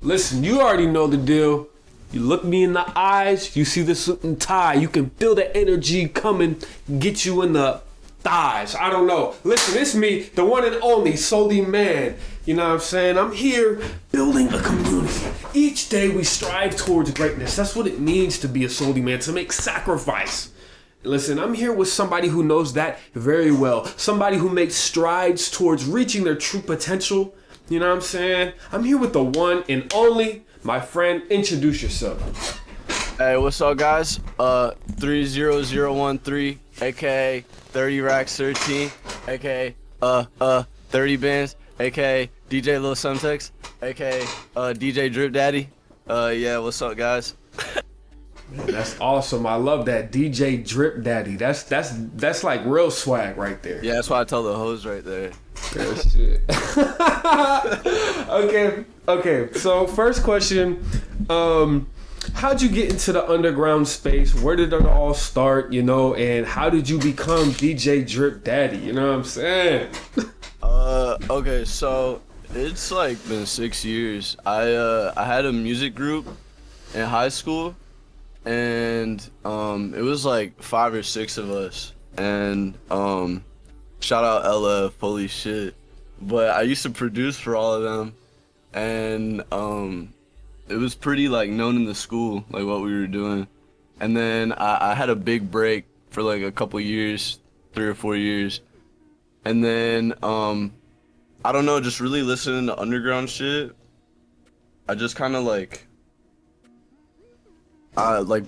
Listen, you already know the deal. You look me in the eyes, you see the suit and tie. You can feel the energy coming, get you in the thighs. I don't know. Listen, it's me, the one and only Solely Man. You know what I'm saying? I'm here building a community. Each day we strive towards greatness. That's what it means to be a Solely Man, to make sacrifice. Listen, I'm here with somebody who knows that very well. Somebody who makes strides towards reaching their true potential. You know what I'm saying? I'm here with the one and only, my friend. Introduce yourself. Hey, what's up, guys? 30013, aka 30 Racks 13, aka 30 Bands, aka DJ Lil Semtex, aka DJ Drip Daddy. Yeah, what's up, guys? That's awesome. I love that. DJ Drip Daddy. That's like real swag right there. Yeah, that's why I tell the hoes right there. Real shit. Okay. So first question, how'd you get into the underground space? Where did it all start, and how did you become DJ Drip Daddy? You know what I'm saying? Okay, so it's like been 6 years. I had a music group in high school, and it was like 5 or 6 of us, and shout out LF, holy shit. But I used to produce for all of them, and it was pretty like known in the school, like what we were doing. And then I had a big break for like a couple years, 3 or 4 years. And then I don't know, just really listening to underground shit, I just kind of like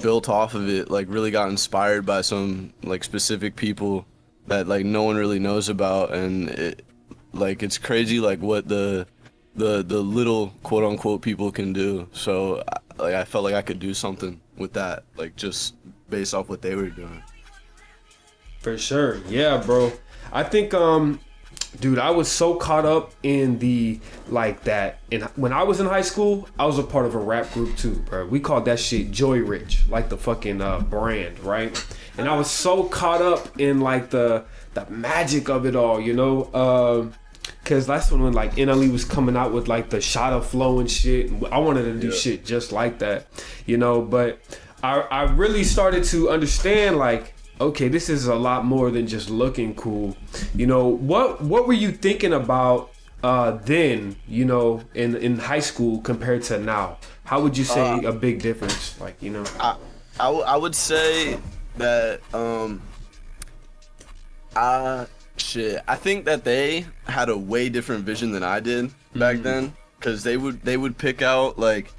built off of it, like really got inspired by some like specific people that like no one really knows about. And it's crazy like what the little quote unquote people can do. So I felt like I could do something with that, like just based off what they were doing. For sure. Yeah, bro. I think dude, I was so caught up in the like that. And when I was in high school, I was a part of a rap group too, bro. We called that shit Joy Rich, like the fucking brand, right? And I was so caught up in like the magic of it all, cause that's when like NLE was coming out with like the shoutout flow and shit. I wanted to do shit just like that, But I really started to understand like, okay, this is a lot more than just looking cool. What were you thinking about then, in high school compared to now? How would you say a big difference? Like, I would say that I think that they had a way different vision than I did back then, because they would pick out like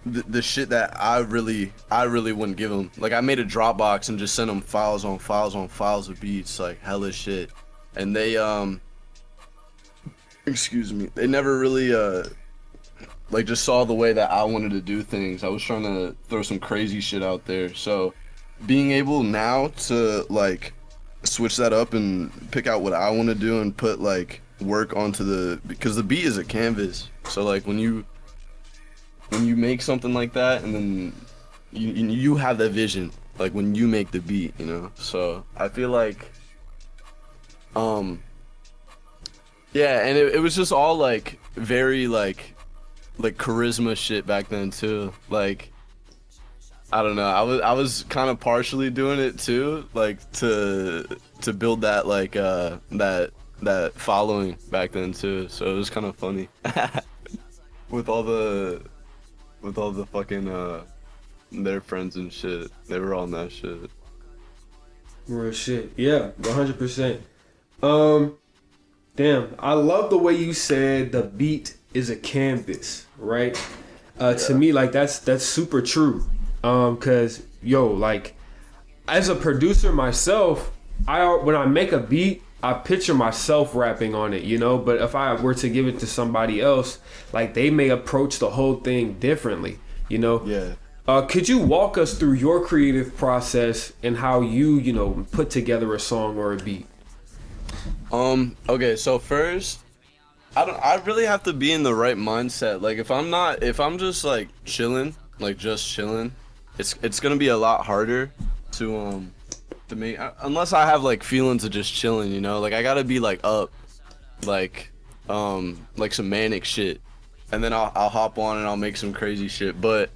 the shit that I really wouldn't give them. Like I made a Dropbox and just sent them files on files on files of beats, like hella shit. And they they never really like just saw the way that I wanted to do things. I was trying to throw some crazy shit out there. So being able now to like switch that up and pick out what I want to do and put like work onto because the beat is a canvas. So like when you make something like that, and then you have that vision, like when you make the beat, So I feel like, yeah, and it was just all like very like charisma shit back then too. Like, I don't know, I was kind of partially doing it too, like to build that like that following back then too. So it was kind of funny with all the fucking their friends and shit. They were on that shit. Real shit. Yeah, 100%. Damn, I love the way you said the beat is a canvas, right? To me, like that's super true. Cause like as a producer myself, when I make a beat, I picture myself rapping on it, but if I were to give it to somebody else, like they may approach the whole thing differently, Yeah. Could you walk us through your creative process and how you, put together a song or a beat? Okay, so first, I really have to be in the right mindset. Like if I'm just like chilling, it's gonna be a lot harder to make, unless I have like feelings of just chilling, like I gotta be like up, like some manic shit, and then I'll hop on and I'll make some crazy shit. But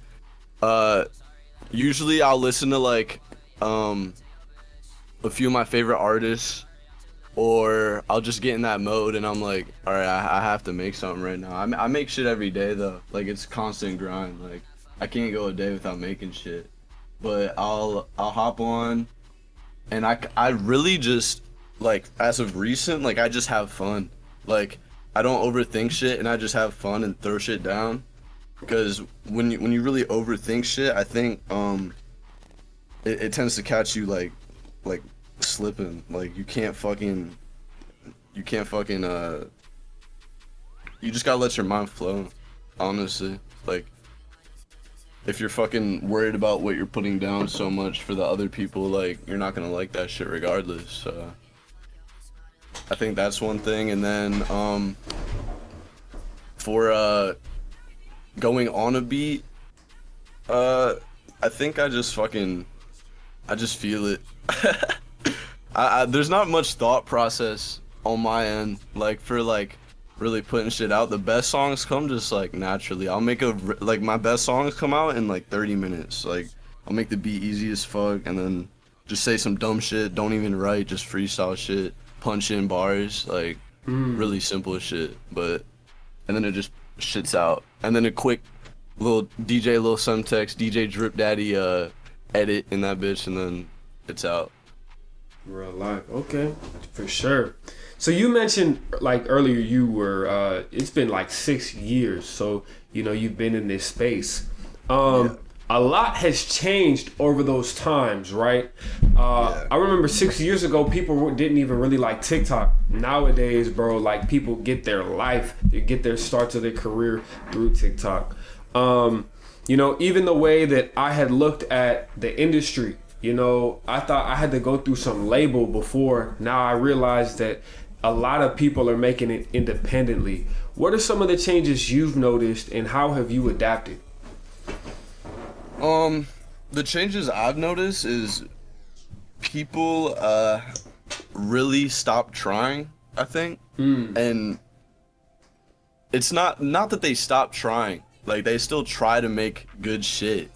usually I'll listen to like a few of my favorite artists, or I'll just get in that mode and I'm like, all right, I have to make something right now. I make shit every day though. Like it's constant grind. Like I can't go a day without making shit. But I'll hop on, and I really just like as of recent, like I just have fun. Like I don't overthink shit, and I just have fun and throw shit down. Because when you really overthink shit, I think it tends to catch you like slipping. Like you can't fucking you just gotta let your mind flow, honestly. Like if you're fucking worried about what you're putting down so much for the other people, like you're not gonna like that shit regardless. So I think that's one thing. And then for going on a beat, I think I just feel it. There's not much thought process on my end, like for like really putting shit out. The best songs come just like naturally. I'll make like my best songs come out in like 30 minutes. Like I'll make the beat easy as fuck and then just say some dumb shit, don't even write, just freestyle shit, punch in bars, like really simple shit. But and then it just shits out. And then a quick little Lil Semtex, DJ Drip Daddy edit in that bitch, and then it's out. Real life. Okay, for sure. So you mentioned like earlier you were it's been like 6 years, so you know you've been in this space. Yeah. A lot has changed over those times, right? I remember 6 years ago people didn't even really like TikTok. Nowadays, bro, like people get their life, they get their start to their career through TikTok. You know, even the way that I had looked at the industry, you know, I thought I had to go through some label before. Now I realize that a lot of people are making it independently. What are some of the changes you've noticed and how have you adapted? The changes I've noticed is people really stop trying, I think. And it's not that they stopped trying. Like they still try to make good shit.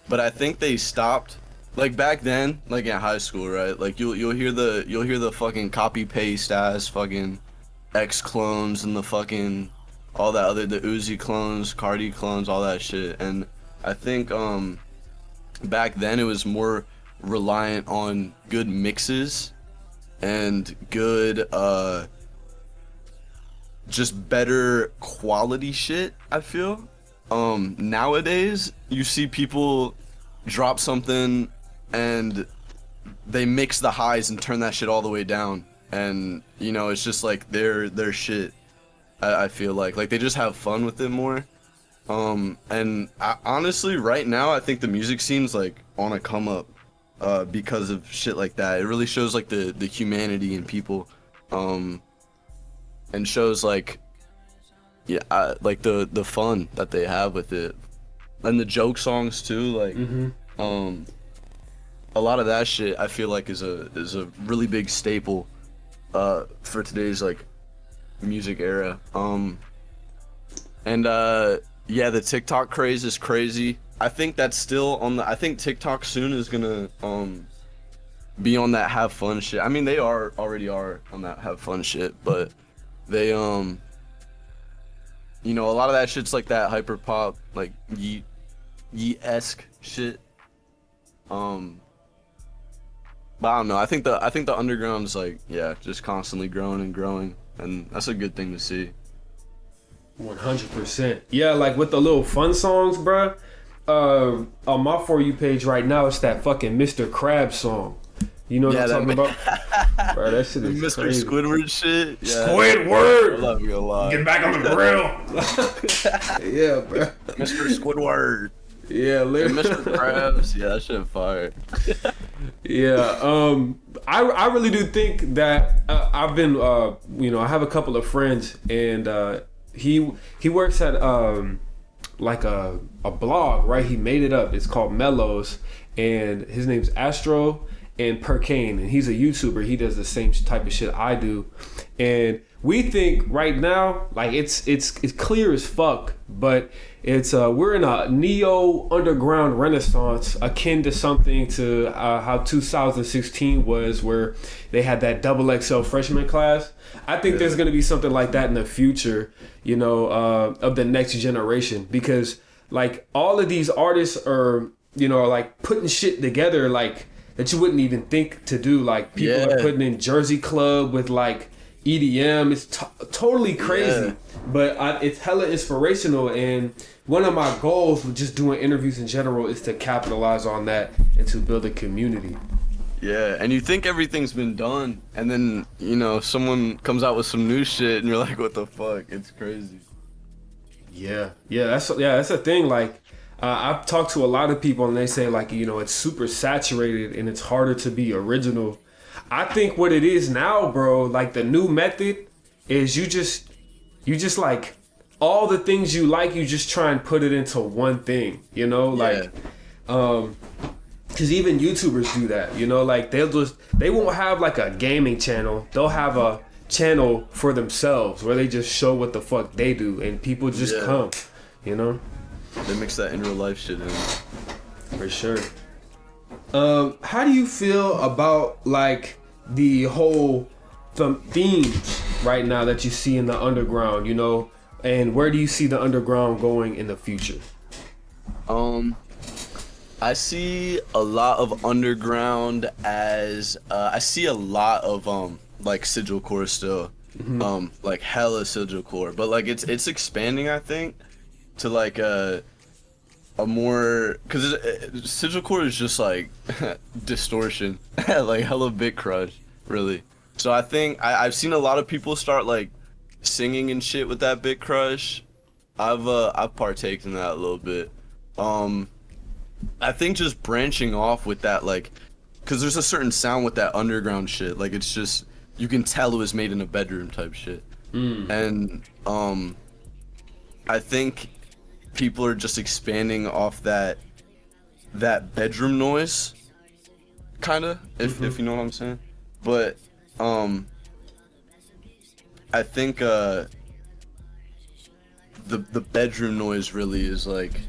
But I think they stopped. Like back then, like in high school, right? Like you'll hear the fucking copy paste ass fucking X clones and the fucking all that other, the Uzi clones, Cardi clones, all that shit. And I think back then it was more reliant on good mixes and good just better quality shit, I feel. Nowadays you see people drop something and they mix the highs and turn that shit all the way down, and you know it's just like their shit. I feel like they just have fun with it more. And honestly right now I think the music scene's like on a come up because of shit like that. It really shows like the humanity in people, and shows like like the fun that they have with it, and the joke songs too, like a lot of that shit I feel like is a really big staple for today's like music era. And yeah, the TikTok craze is crazy. I think that's still on the. I think TikTok soon is gonna be on that have fun shit. I mean, they already are on that have fun shit, but they you know, a lot of that shit's like that hyper pop, like Yeet-esque shit. But I don't know. I think the underground's like, yeah, just constantly growing and growing, and that's a good thing to see. 100%. Yeah, like with the little fun songs, bruh. On my For You page right now, it's that fucking Mr. Krabs song. You know what I'm talking about? Bro, that shit is Mr. crazy. Squidward shit. Yeah. Squidward! I love you a lot. Get back on the grill. Yeah, bro. Mr. Squidward. Yeah, literally. Mr. Krabs. Yeah, that shit fire. Yeah, I really do think that I've been, you know, I have a couple of friends, and he works at like a blog, right? He made it up. It's called Mellows, and his name's Astro, and Perkane, and he's a YouTuber. He does the same type of shit I do, and we think right now, like it's clear as fuck, but it's we're in a neo underground renaissance akin to something to how 2016 was, where they had that double XL freshman class. I think there's going to be something like that in the future, you know, of the next generation, because like all of these artists are, you know, like putting shit together like that you wouldn't even think to do. Like people are putting in Jersey Club with like EDM. It's totally crazy, but it's hella inspirational. And one of my goals with just doing interviews in general is to capitalize on that and to build a community. Yeah, and you think everything's been done, and then, you know, someone comes out with some new shit, and you're like, what the fuck? It's crazy. Yeah, that's the thing. Like, I've talked to a lot of people, and they say, like, you know, it's super saturated, and it's harder to be original. I think what it is now, bro, like the new method is you just like all the things you like, you just try and put it into one thing, you know, like, because even YouTubers do that, you know, like they won't have like a gaming channel. They'll have a channel for themselves where they just show what the fuck they do, and people just come, you know. They mix that in real life shit in. For sure. How do you feel about like the whole themes right now that you see in the underground, you know, and where do you see the underground going in the future? I see a lot of underground as I see a lot of like sigilcore still, like hella sigilcore, but like it's expanding, I think, to like a more, because sigilcore is just like distortion, like hella bit crush, really. So I think I've seen a lot of people start like singing and shit with that bit crush. I've partaken in that a little bit. I think just branching off with that, like, because there's a certain sound with that underground shit. Like, it's just, you can tell it was made in a bedroom type shit. And I think people are just expanding off that bedroom noise, kind of, if you know what I'm saying. But I think the bedroom noise really is like,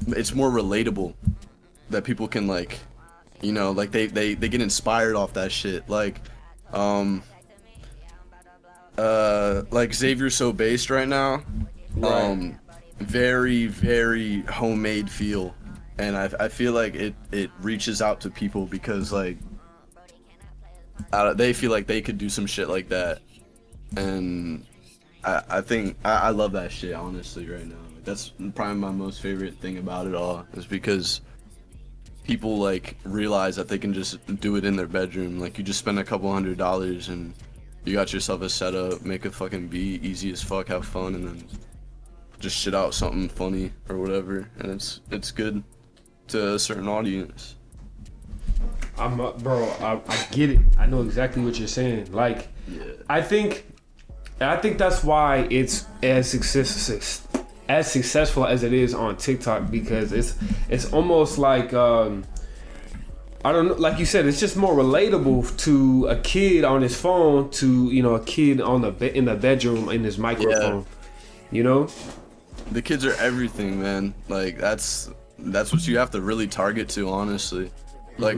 it's more relatable, that people can like, you know, like they get inspired off that shit. Like Xavier So Based right now, Right. very, very homemade feel, and I feel like it reaches out to people because like they feel like they could do some shit like that, and I think I love that shit, honestly, right now. That's probably my most favorite thing about it all, is because people like realize that they can just do it in their bedroom. Like, you just spend a couple $100 and you got yourself a setup, make a fucking beat, easy as fuck, have fun, and then just shit out something funny or whatever, and it's good to a certain audience. I get it. I know exactly what you're saying. Like, I think that's why it's as successful as it is on TikTok, because it's almost like I don't know, like you said, it's just more relatable to a kid on his phone to, you know, a kid on in the bedroom in his microphone. You know, the kids are everything, man. Like, that's what you have to really target to, honestly. Like,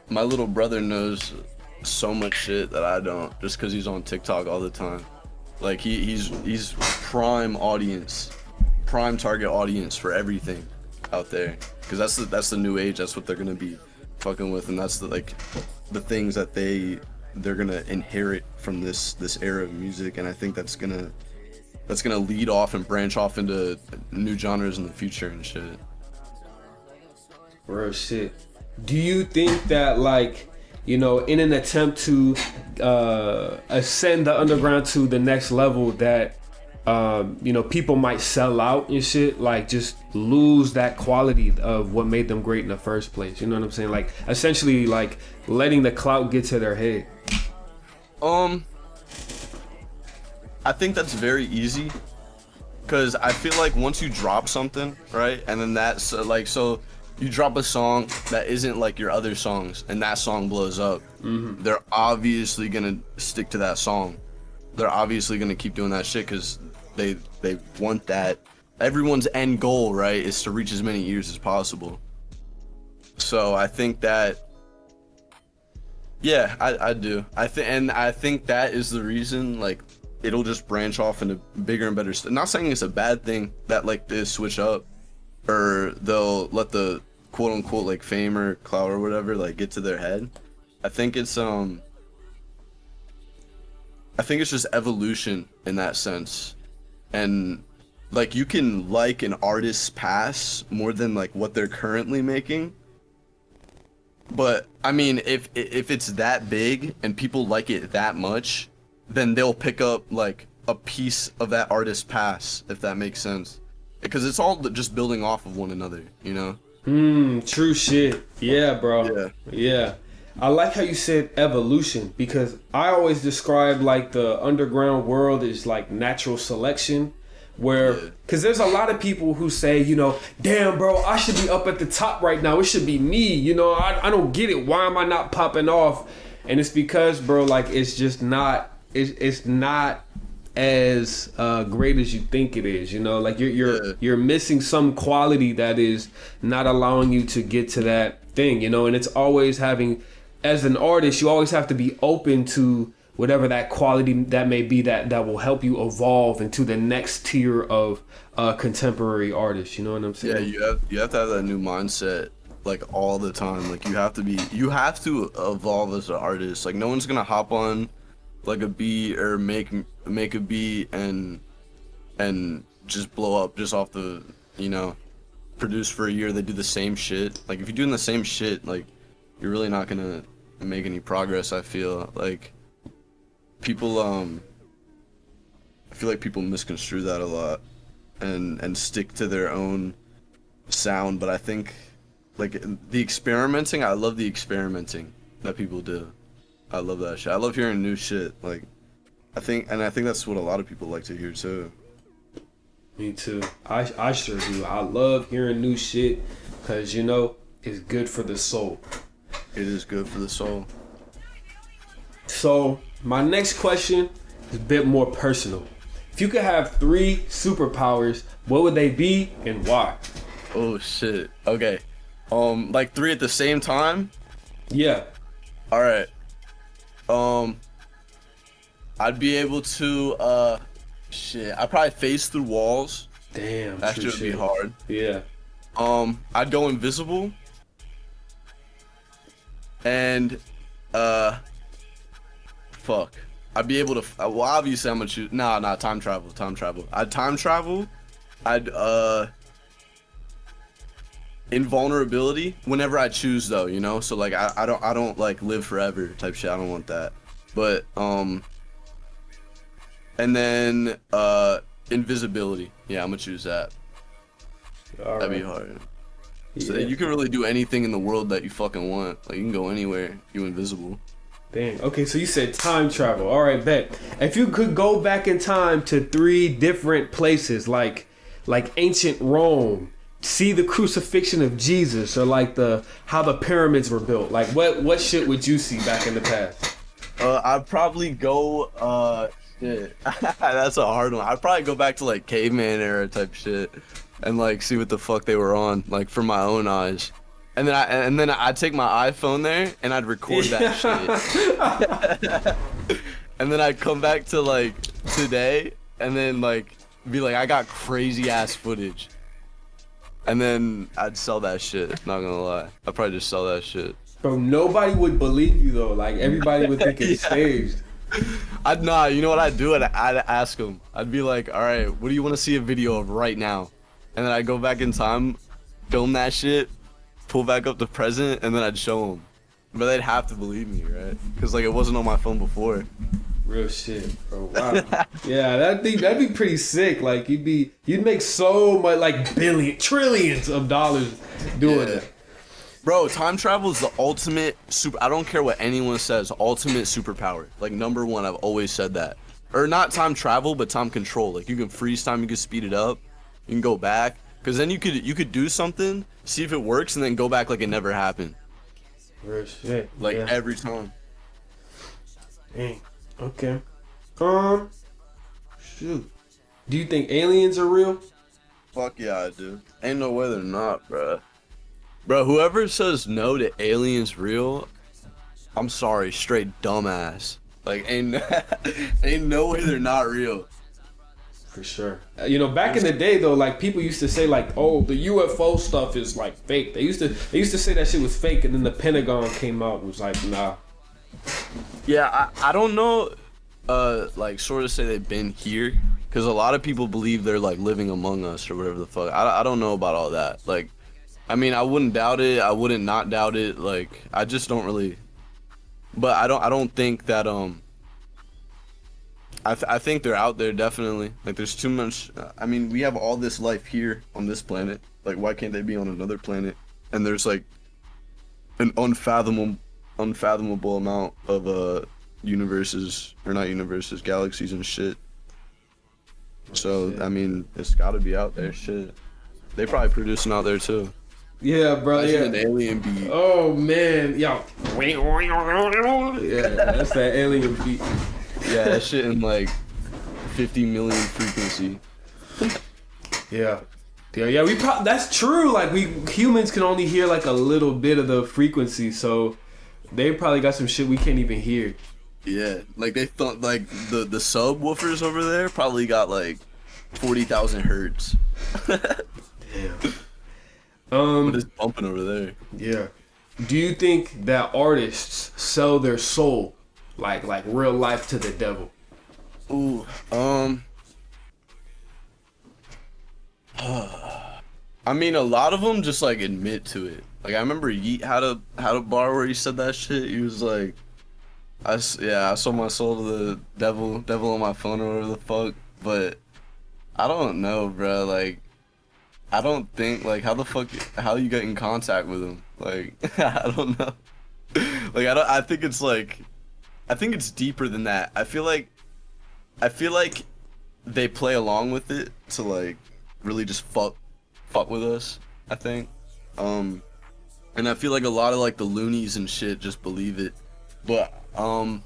my little brother knows so much shit that I don't, just because he's on TikTok all the time. Like, he's prime audience, prime target audience for everything out there, because that's the new age. That's what they're gonna be fucking with, and that's the things that they're gonna inherit from this era of music. And I think that's gonna lead off and branch off into new genres in the future and shit. Real shit. Do you think that, like, you know, in an attempt to ascend the underground to the next level, that you know, people might sell out and shit, like just lose that quality of what made them great in the first place? You know what I'm saying? Like, essentially, like letting the clout get to their head. I think that's very easy, because I feel like once you drop something, right, and then that's like, so you drop a song that isn't like your other songs, and that song blows up. They're obviously gonna stick to that song. They're obviously gonna keep doing that shit because they want that. Everyone's end goal, right, is to reach as many ears as possible. So I think that, yeah, I do. I think that is the reason, like, it'll just branch off into bigger and better stuff. Not saying it's a bad thing that like they switch up, or they'll let the quote unquote like fame or clout or whatever like get to their head. I think it's just evolution in that sense, and like you can like an artist's past more than like what they're currently making. But I mean, if it's that big and people like it that much, then they'll pick up like a piece of that artist's past, if that makes sense, because it's all just building off of one another, you know. True shit. Yeah, bro. Yeah. I like how you said evolution, because I always describe like the underground world as like natural selection, where, because there's a lot of people who say, you know, damn, bro, I should be up at the top right now. It should be me. You know, I don't get it. Why am I not popping off? And it's because, bro, like it's just not. It's not as great as you think it is. You know, like you're missing some quality that is not allowing you to get to that thing. You know, and it's always having, as an artist, you always have to be open to whatever that quality that may be that will help you evolve into the next tier of contemporary artists. You know what I'm saying? Yeah, you have to have that new mindset like all the time. Like you have to evolve as an artist. Like no one's gonna hop on like a beat or make a beat and just blow up just off the, you know, produce for a year. They do the same shit. Like if you're doing the same shit, like you're really not gonna make any progress. I feel like people I feel like people misconstrue that a lot and stick to their own sound. But I think like the experimenting, I love the experimenting that people do. I love that shit. I love hearing new shit. Like I think that's what a lot of people like to hear too. Me too. I sure do. I love hearing new shit because, you know, it's good for the soul. It is good for the soul. So my next question is a bit more personal. If you could have 3 superpowers, what would they be and why? Oh shit. Okay. Like 3 at the same time? Yeah. All right. I'd be able to I'd probably phase through walls. Damn. That shit would be hard. Yeah. I'd go invisible. And fuck. I'd be able to well, obviously I'm gonna choose time travel. I'd time travel. I'd invulnerability whenever I choose though, you know? So like I don't like live forever type shit. I don't want that. But and then invisibility. Yeah, I'm gonna choose that. All That'd right. be hard. So you can really do anything in the world that you fucking want. Like you can go anywhere. You invisible. Dang. Okay, so you said time travel. All right, bet. If you could go back in time to 3 different places, like ancient Rome, see the crucifixion of Jesus, or like how the pyramids were built, like what shit would you see back in the past? I'd probably go shit. That's a hard one. I'd probably go back to like caveman era type shit and like see what the fuck they were on, like from my own eyes. And then I'd take my iPhone there and I'd record that shit. And then I'd come back to like today and then like be like, I got crazy ass footage. And then I'd sell that shit, not gonna lie. I'd probably just sell that shit. Bro, nobody would believe you though. Like everybody would think it's staged. You know what I'd do? I'd ask them. I'd be like, all right, what do you want to see a video of right now? And then I'd go back in time, film that shit, pull back up the present, and then I'd show them. But they'd have to believe me, right? Because like it wasn't on my phone before. Real shit, bro. Wow. Yeah, that'd be pretty sick. Like you'd make so much, like trillions of dollars doing it. Bro, time travel is the ultimate I don't care what anyone says, ultimate superpower. Like number 1, I've always said that. Or not time travel, but time control. Like you can freeze time, you can speed it up, you can go back. Because then you could do something, see if it works, and then go back like it never happened. Real shit. Like every time. Dang. Okay. Shoot. Do you think aliens are real? Fuck yeah, I do. Ain't no way they're not, bruh. Bro, whoever says no to aliens real, I'm sorry, straight dumbass. Like, ain't no way they're not real. For sure. You know, back in the day though, like people used to say like, oh, the UFO stuff is like fake. They used to say that shit was fake, and then the Pentagon came out and was like, nah. Yeah, I don't know, like sort of say they've been here, because a lot of people believe they're like living among us or whatever the fuck. I don't know about all that. Like, I mean, I wouldn't doubt it. I wouldn't not doubt it. Like, I just don't really. But I don't think that I think they're out there definitely. Like, there's too much. I mean, we have all this life here on this planet. Like, why can't they be on another planet? And there's like an unfathomable amount of universes, or not universes, galaxies and shit. So I mean, it's got to be out there. Shit, they probably producing out there too. Yeah, bro. Yeah. An alien beat. Oh man, yo. Yeah, that's that alien beat. Yeah, that shit in like 50 million frequency. Yeah. Yeah, that's true. Like, we humans can only hear like a little bit of the frequency, so they probably got some shit we can't even hear. Yeah, like they thought like the subwoofers over there probably got like 40,000 hertz. Damn. But it's bumping over there. Yeah. Do you think that artists sell their soul, like real life, to the devil? Ooh, I mean, a lot of them just like admit to it. Like, I remember Yeet had a bar where he said that shit. He was like, I sold my soul to the devil on my phone or whatever the fuck. But I don't know, bro. Like, I don't think, like, how you get in contact with him? Like, I don't know. Like, I think it's deeper than that. I feel like they play along with it to like really just fuck with us, I think. And I feel like a lot of like the loonies and shit just believe it. But I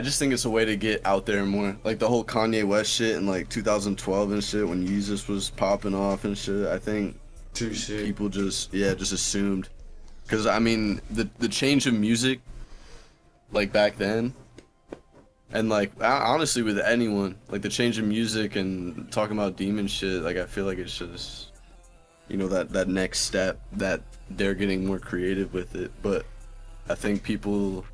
just think it's a way to get out there more. Like the whole Kanye West shit in like 2012 and shit, when Yeezus was popping off and shit. I think people just assumed. Because I mean, the change of music, like back then, and like honestly with anyone, like the change in music and talking about demon shit, like I feel like it's just, you know, that next step that they're getting more creative with it. But I think people,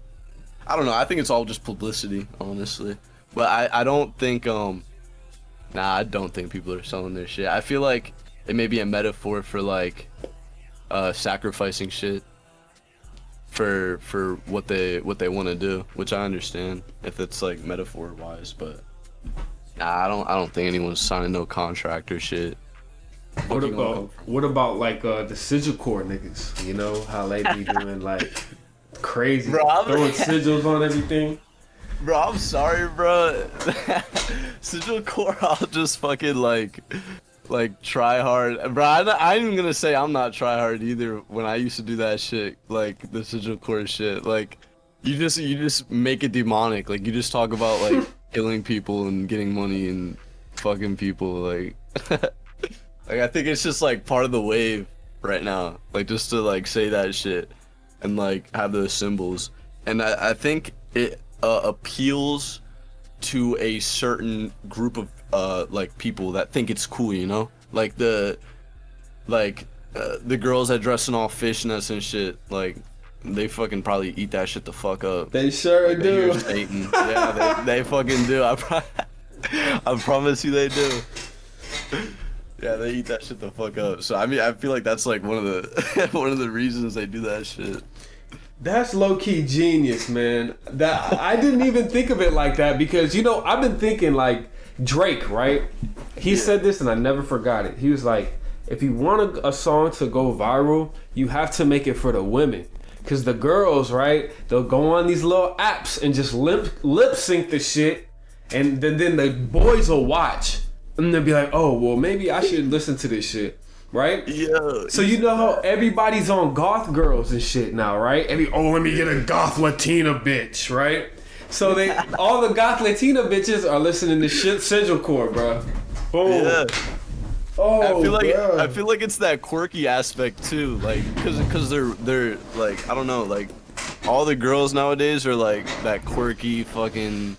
I don't know, I think it's all just publicity, honestly. But I don't think I don't think people are selling their shit. I feel like it may be a metaphor for like sacrificing shit for what they want to do, which I understand if it's like metaphor wise, but I don't think anyone's signing no contract or shit. What about like the sigil core niggas? You know how they be doing like crazy, throwing sigils on everything. Bro, I'm sorry, bro. Sigil core, I'll just fucking like try hard, bro. I ain't even gonna say I'm not try hard either. When I used to do that shit, like the sigil core shit, like you just make it demonic. Like you just talk about like killing people and getting money and fucking people. Like, like I think it's just like part of the wave right now. Like just to like say that shit and like have those symbols, and I think it appeals to a certain group of like people that think it's cool, you know, like the girls that dress in all fishnets and shit, like they fucking probably eat that shit the fuck up. They sure like, do. Yeah, they fucking do. I promise you they do. Yeah, they eat that shit the fuck up. So I mean, I feel like that's like one of the reasons they do that shit. That's low-key genius, man. That I didn't even think of it like that, because, you know, I've been thinking like Drake, right? He said this and I never forgot it. He was like, if you want a song to go viral, you have to make it for the women. Because the girls, right, they'll go on these little apps and just lip sync the shit, and then the boys will watch, and they'll be like, oh, well, maybe I should listen to this shit, right? Yeah. So you know how everybody's on goth girls and shit now, right? Let me get a goth Latina bitch, right? So all the goth Latina bitches are listening to shit Centralcore, bro. Boom. Yeah. Oh, I feel like it's that quirky aspect too, like, cause they're like, I don't know, like, all the girls nowadays are like that quirky fucking,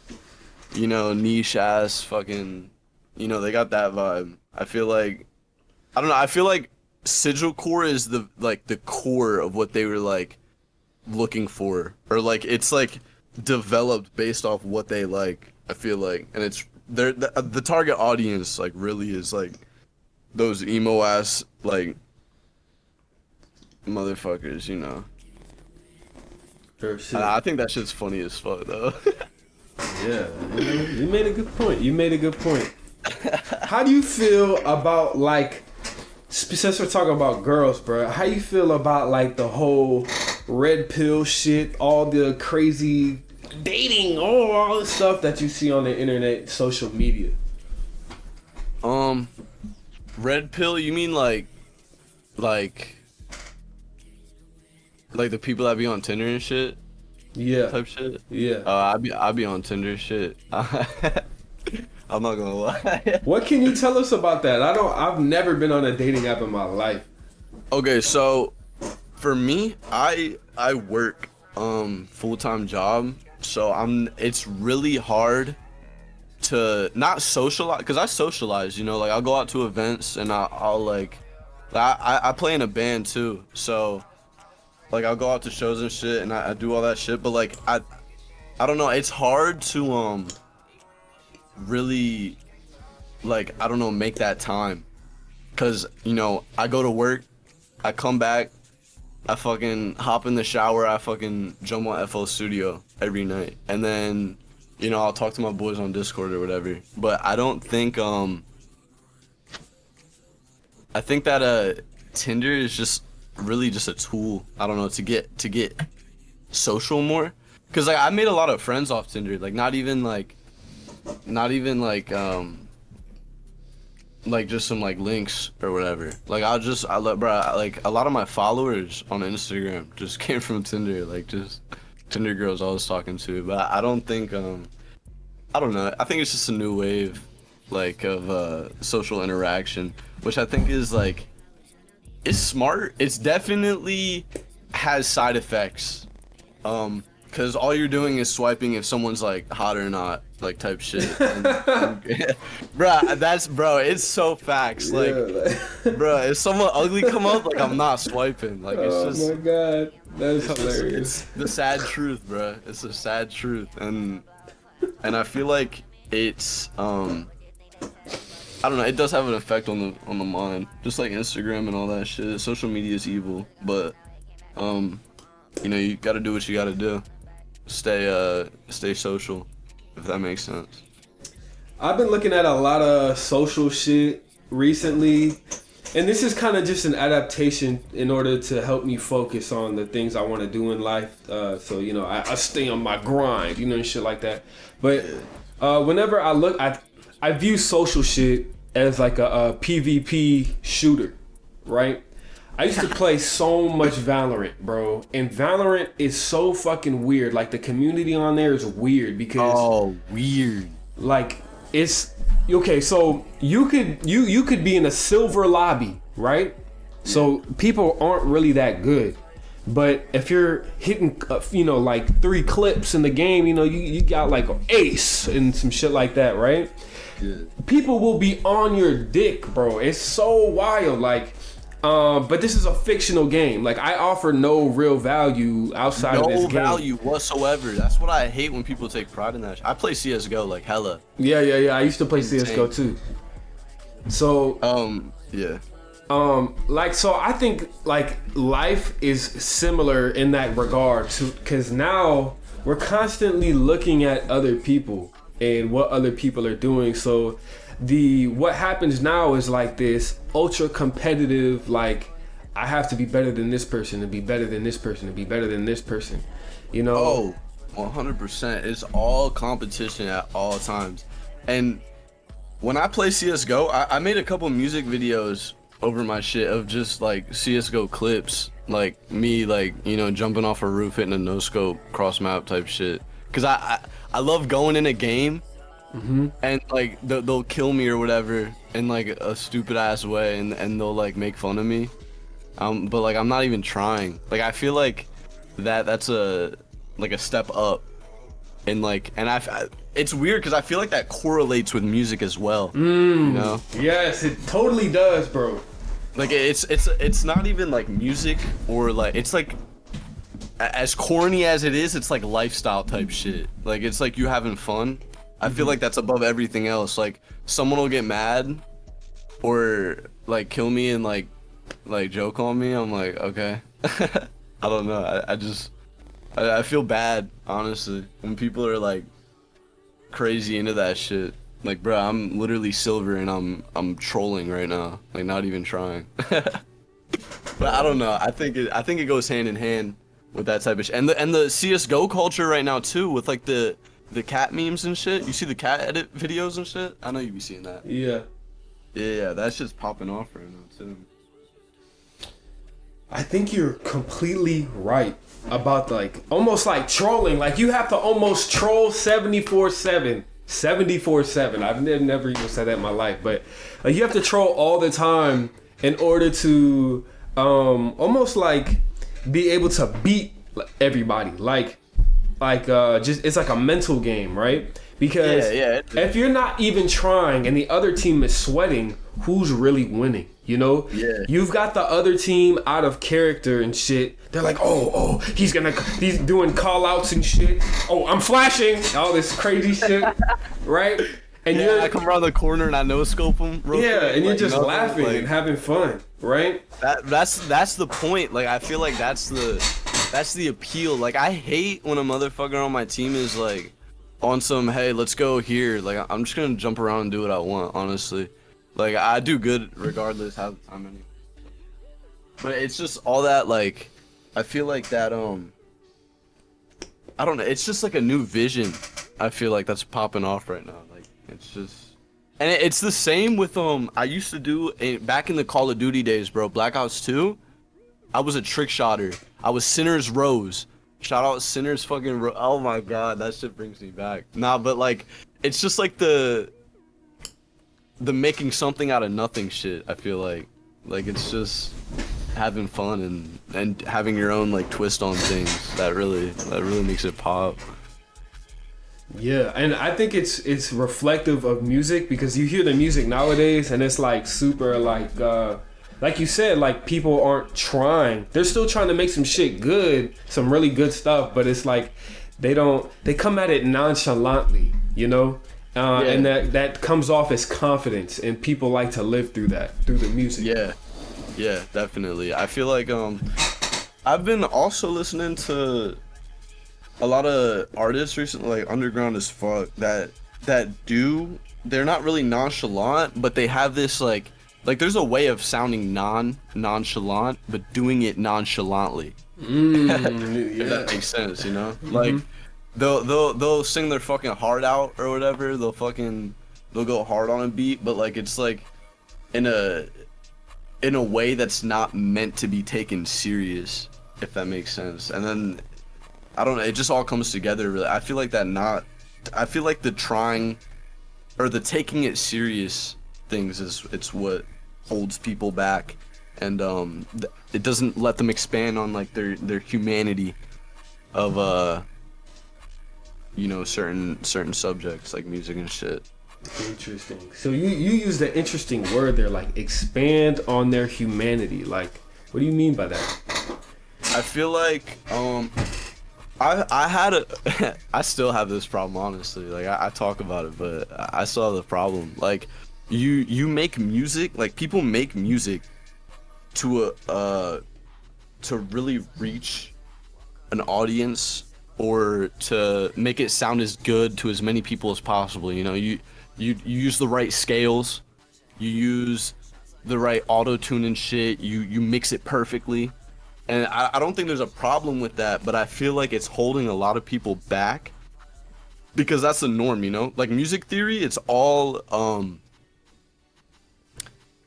you know, niche ass fucking, you know, they got that vibe. I feel like, I don't know, I feel like Sigilcore is the core of what they were like looking for, or like it's like developed based off what they like. I feel like, and it's the target audience like really is like those emo ass like motherfuckers, you know. I think that shit's funny as fuck though. Yeah, you made a good point. How do you feel about like, since we're talking about girls, bro, how you feel about like the whole red pill shit, all the crazy dating, all the stuff that you see on the internet, social media? Red pill, you mean like the people that be on Tinder and shit? Yeah. Type shit? Yeah. I be on Tinder shit. I'm not gonna lie. What can you tell us about that? I've never been on a dating app in my life. Okay, so for me, I work full-time job, so it's really hard to not socialize, because I socialize, you know, like I'll go out to events and I'll like I play in a band too, so like I'll go out to shows and shit and I do all that shit, but like I don't know, it's hard to really like, I don't know, make that time, because you know, I go to work, I come back, I fucking hop in the shower, I fucking jump on FL Studio every night, and then, you know, I'll talk to my boys on Discord or whatever. But I don't think I think that Tinder is just really just a tool, I don't know, to get social more, because like I made a lot of friends off Tinder, like not even like just some like links or whatever. Like like a lot of my followers on Instagram just came from Tinder, like just Tinder girls I was talking to. But I don't think I don't know, I think it's just a new wave like of social interaction, which I think is like, it's smart. It's definitely has side effects, because all you're doing is swiping if someone's like hot or not, like type shit. Bro, it's so facts. Like, bro, if someone ugly come up, like I'm not swiping. Like it's just. Oh my god, that's hilarious. It's the sad truth, bro. It's the sad truth, and I feel like it's I don't know, it does have an effect on the mind, just like Instagram and all that shit. Social media is evil, but you know, you gotta do what you gotta do. Stay social, if that makes sense. I've been looking at a lot of social shit recently, and this is kind of just an adaptation in order to help me focus on the things I want to do in life. So, you know, I stay on my grind, you know, and shit like that. But whenever I look, I view social shit as like a PvP shooter, right? I used to play so much Valorant, bro. And Valorant is so fucking weird. Like, the community on there is weird because... Oh, weird. Like, it's... Okay, so you could be in a silver lobby, right? So people aren't really that good. But if you're hitting, you know, like 3 clips in the game, you know, you got like an ace and some shit like that, right? Good. People will be on your dick, bro. It's so wild. Like... but this is a fictional game. Like, I offer no real value outside of this game. No value whatsoever. That's what I hate when people take pride in that. I play CS:GO like hella. Yeah. I used to play CS:GO too. So yeah. Like, so I think like life is similar in that regard to, because now we're constantly looking at other people and what other people are doing. So what happens now is like this ultra competitive, like, I have to be better than this person to be better than this person to be better than this person, you know? Oh, 100%. It's all competition at all times. And when I play CS:GO, I made a couple music videos over my shit of just like CS:GO clips, like me, like, you know, jumping off a roof, hitting a no scope, cross map type shit. Cause I love going in a game, and like they'll kill me or whatever in like a stupid ass way, and they'll like make fun of me. But like I'm not even trying. Like I feel like that's a step up, and like it's weird because I feel like that correlates with music as well. You know? Yes, it totally does, bro. Like it's not even like music, or like it's like as corny as it is, it's like lifestyle type shit. Like it's like you having fun. I feel like that's above everything else. Like someone will get mad or like kill me and like joke on me. I'm like, okay. I don't know. I feel bad, honestly, when people are like crazy into that shit. Like, bro, I'm literally silver and I'm trolling right now. Like, not even trying. But I don't know. I think it goes hand in hand with that type of shit. And the CS:GO culture right now too, with like the cat memes and shit. You see the cat edit videos and shit? I know you be seeing that. Yeah. Yeah, that shit's popping off right now too. I think you're completely right about like almost like trolling. Like you have to almost troll 74/7. 74/7. I've never even said that in my life, but like you have to troll all the time in order to almost like be able to beat everybody. Like just it's like a mental game, right? Because if you're not even trying and the other team is sweating, who's really winning? You know? Yeah. You've got the other team out of character and shit. They're like, oh, he's doing call outs and shit. Oh, I'm flashing. All this crazy shit. Right? And I come around the corner and I no scope him. And you're just laughing and having fun, right? That's the point. Like I feel like that's the appeal. Like I hate when a motherfucker on my team is like on some, hey, let's go here. Like I'm just gonna jump around and do what I want, honestly. Like I do good regardless how many. But it's just all that, like I feel like that I don't know, it's just like a new vision. I feel like that's popping off right now. Like it's just, and it's the same with I used to do back in the Call of Duty days, bro. Black Ops 2. I was a trick shotter. I was Sinner's Rose. Shout out Sinner's fucking Rose. Oh my god, that shit brings me back. Nah, but like it's just like the making something out of nothing shit. I feel like it's just having fun and having your own like twist on things that really makes it pop. Yeah, and I think it's reflective of music, because you hear the music nowadays and it's like super like you said, like people aren't trying. They're still trying to make some shit good, some really good stuff, but it's like they come at it nonchalantly, you know? And that comes off as confidence, and people like to live through that, through the music. Yeah, definitely. I feel like I've been also listening to a lot of artists recently, like underground as fuck, that they're not really nonchalant, but they have this like there's a way of sounding nonchalant, but doing it nonchalantly. If that makes sense, you know? Like they'll sing their fucking heart out or whatever. They'll go hard on a beat, but like it's like in a way that's not meant to be taken serious, if that makes sense. And then I don't know, it just all comes together really. I feel like the trying or the taking it serious things it's what holds people back, and it doesn't let them expand on like their humanity of you know, certain subjects like music and shit. Interesting. So you used an interesting word there, like expand on their humanity. Like, what do you mean by that? I feel like I still have this problem, honestly. Like I talk about it, but I still have the problem. Like you make music, like people make music to really reach an audience, or to make it sound as good to as many people as possible. You know, you use the right scales, you use the right auto-tune and shit, you mix it perfectly, And I don't think there's a problem with that, but I feel like it's holding a lot of people back because that's the norm, you know? Like music theory, it's all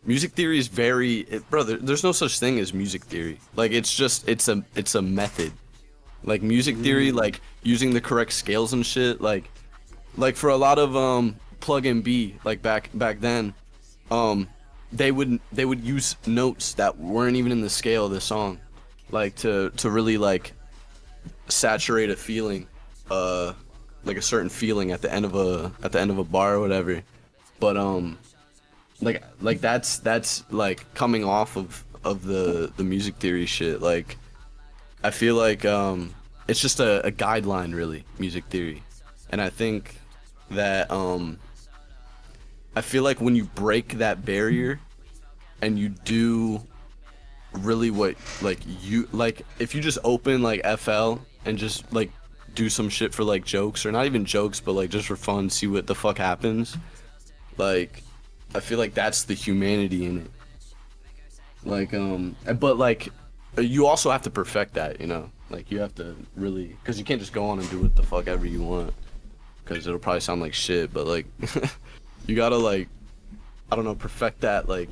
music theory is brother, there's no such thing as music theory. Like it's a method. Like music theory, like using the correct scales and shit, like for a lot of plug and B, like back then, they would use notes that weren't even in the scale of the song, like to really like saturate a feeling, like a certain feeling at the end of a bar or whatever. But like that's like coming off of the music theory shit. Like I feel like it's just a guideline, really, music theory. And I think that I feel like when you break that barrier and you do really what like you like, if you just open like FL and just like do some shit for like jokes, or not even jokes, but like just for fun, see what the fuck happens, like I feel like that's the humanity in it. Like but like you also have to perfect that, you know? Like you have to really, because you can't just go on and do what the fuck ever you want, because it'll probably sound like shit. But like you gotta, like, I don't know, perfect that, like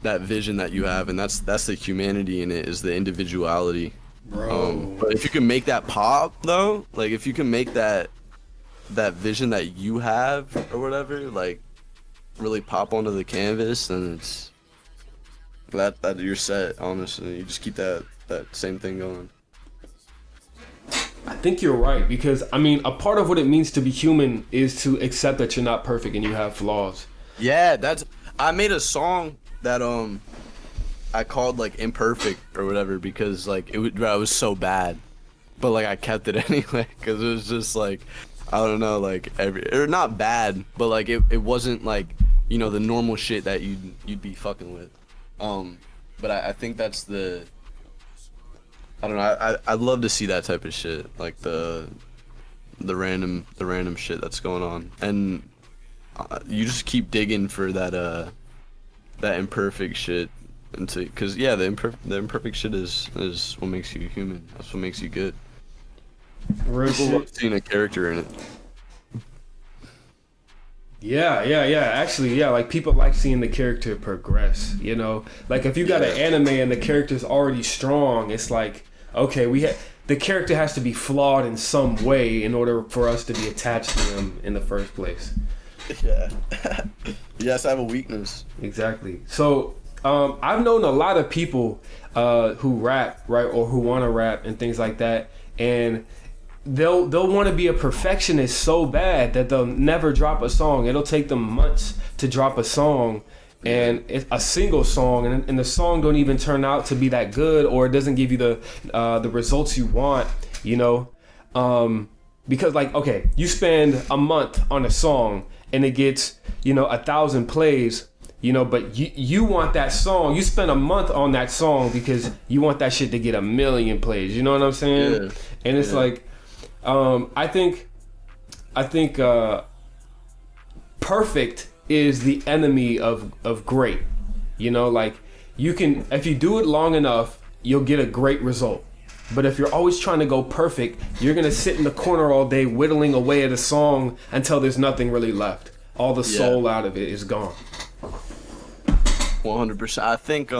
that vision that you have, and that's the humanity in it, is the individuality. Bro. But if you can make that pop though, like if you can make that vision that you have or whatever, like really pop onto the canvas, then it's that you're set. Honestly, you just keep that same thing going. I think you're right, because I mean, a part of what it means to be human is to accept that you're not perfect and you have flaws. Yeah, I made a song that I called like Imperfect or whatever, because like it was so bad, but like I kept it anyway because it was just like, I don't know, like or not bad, but like it wasn't like, you know, the normal shit that you'd be fucking with. But I think that's I don't know. I'd love to see that type of shit, like the random shit that's going on, and you just keep digging for that imperfect shit, because yeah, the imperfect shit is what makes you human. That's what makes you good. Real People shit. love seeing a character in it. Yeah. Actually, yeah, like people like seeing the character progress, you know? Like if you got an anime and the character's already strong, it's like, okay, the character has to be flawed in some way in order for us to be attached to them in the first place. Yeah. Yes, I have a weakness. Exactly. So, I've known a lot of people who rap, right, or who want to rap and things like that, and they'll want to be a perfectionist so bad that they'll never drop a song. It'll take them months to drop a song, and it's a single song, and the song don't even turn out to be that good, or it doesn't give you the results you want, you know, because like, okay, you spend a month on a song and it gets, you know, 1,000 plays, you know, but you want that song, you spend a month on that song because you want that shit to get 1 million plays, you know what I'm saying? Yeah. And it's like, I think perfect is the enemy of great. You know, like you can, if you do it long enough, you'll get a great result. But if you're always trying to go perfect, you're gonna sit in the corner all day whittling away at a song until there's nothing really left. All the soul out of it is gone. 100%. I think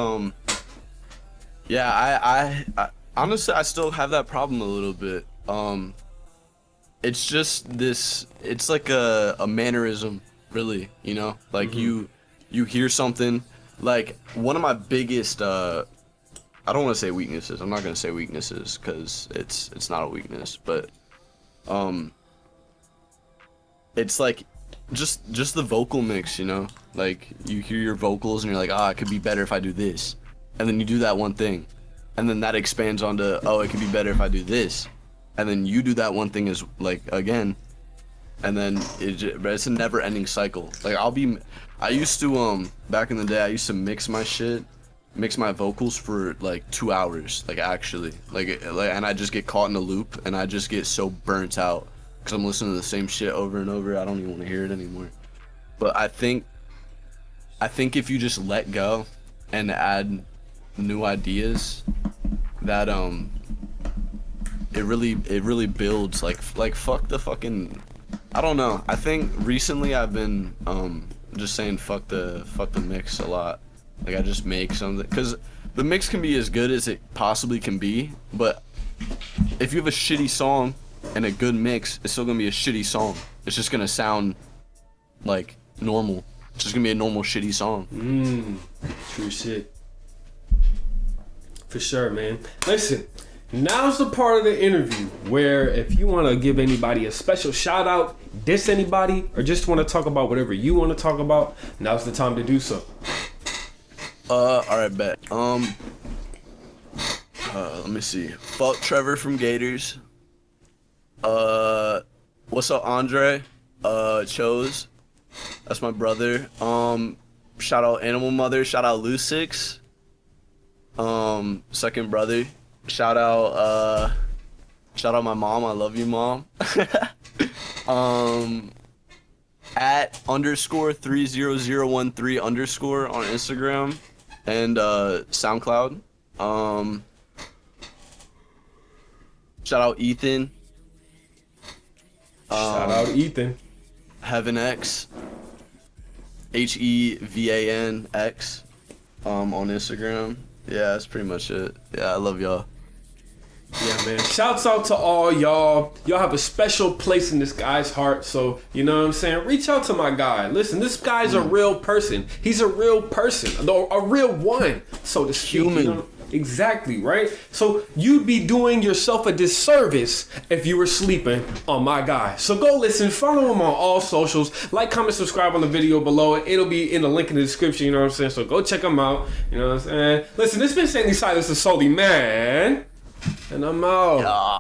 I honestly, I still have that problem a little bit. It's just this, it's like a mannerism, really, you know? Like you hear something, like one of my biggest I don't want to say weaknesses. I'm not going to say weaknesses cuz it's not a weakness, but it's like just the vocal mix, you know? Like you hear your vocals and you're like, it could be better if I do this. And then you do that one thing. And then that expands onto, it could be better if I do this. And then you do that one thing as like again. And then it's a never-ending cycle. Like I used to back in the day, I used to mix my vocals for like 2 hours, like actually, like and I just get caught in a loop, and I just get so burnt out because I'm listening to the same shit over and over. I don't even want to hear it anymore. But I think if you just let go and add new ideas, that it really builds like fuck the fucking, I don't know. I think recently I've been just saying fuck the mix a lot. Like I just make something, because the mix can be as good as it possibly can be, but if you have a shitty song and a good mix, it's still gonna be a shitty song. It's just gonna sound like normal. It's just gonna be a normal shitty song. True shit. For sure, man. Listen, now's the part of the interview where if you want to give anybody a special shout out, diss anybody, or just want to talk about whatever you want to talk about, now's the time to do so. Alright, bet. Let me see. Fuck Trevor from Gators. What's up, Andre? Chose. That's my brother. Shout out Animal Mother. Shout out Lucix. Second brother. Shout out my mom. I love you, mom. At _30013 _ on Instagram and SoundCloud. Shout out Ethan. Shout out Ethan. Heaven X. HEVANX. On Instagram. Yeah, that's pretty much it. Yeah, I love y'all. Yeah, man. Shouts out to all y'all. Y'all have a special place in this guy's heart. So, you know what I'm saying? Reach out to my guy. Listen, this guy's a real person. He's a real person. A real one, so to speak. Human. You know? Exactly, right? So you'd be doing yourself a disservice if you were sleeping on my guy. So go listen, follow him on all socials, like, comment, subscribe on the video below. It'll be in the link in the description, you know what I'm saying? So go check him out, you know what I'm saying? Listen, this has been Sandy Silence and Sully, man. And I'm out. Yeah.